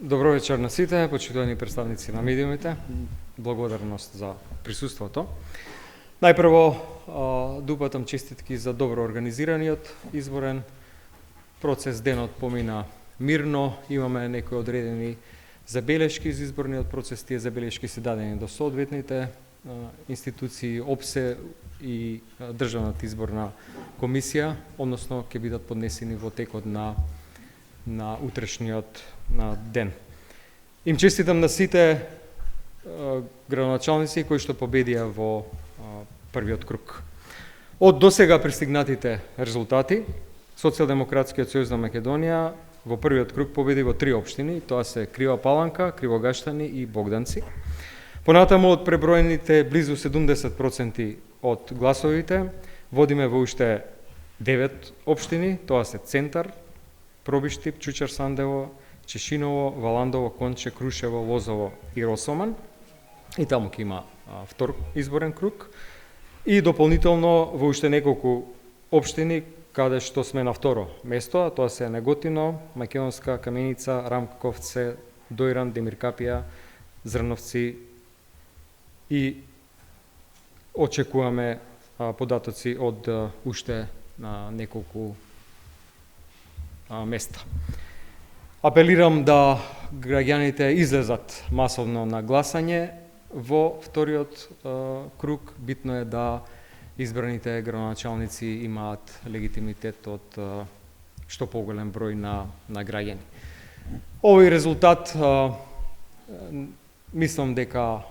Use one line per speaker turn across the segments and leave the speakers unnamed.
Добро вечер на сите, почитувани представници на медиумите. Благодарност за присуството. Најпрво, дупатам честитки за добро организираниот изборен процес. Денот помина мирно, имаме некои одредени забелешки за изборниот процес. Тие забелешки се дадени до соодветните институции, ОПСЕ и Државната изборна комисија, односно ќе бидат поднесени во текот на утрешниот ден. Им честитам на сите градоначалници кои што победија во првиот круг. Од досега пристигнатите резултати, Социјалдемократскиот сојуз на Македонија во првиот круг победи во 3 општини, тоа се Крива Паланка, Кривогаштани и Богданци. Понатаму од преброените близу 70% од гласовите, водиме во уште 9 општини, тоа се Центар, Пробиштип, Чучар Сандево, Чешиново, Валандово, Конче, Крушево, Лозово и Росоман. И таму ќе има втор изборен круг. И дополнително во уште неколку општини каде што сме на второ место, а тоа се Неготино, Македонска, Каменица, Рамковце, Дојран, Демиркапија, Зрновци и очекуваме податоци од уште неколку места. Апелирам да граѓаните излезат масовно на гласање во вториот круг. Битно е да избраните градоначалници имаат легитимитет од што поголем број на граѓани. Овој резултат мислам дека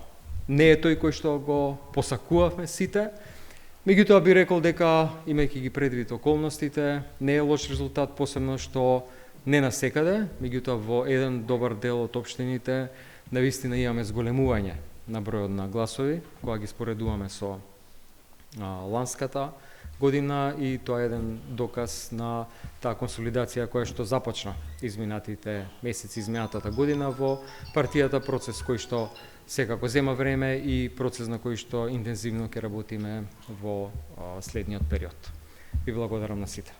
не е тој кој што го посакувавме сите. Меѓутоа би рекол дека, имајќи ги предвид околностите, не е лош резултат, посебно што не насекаде, меѓутоа во еден добар дел од општините навистина имаме зголемување на бројот на гласови, кога ги споредуваме со ланската година, и тоа е еден доказ на таа консолидација која што започна изминатите месеци, изминатата година во партијата, процес кој што секако зема време и процес на кој што интензивно ќе работиме во следниот период. Ви благодарам на сите.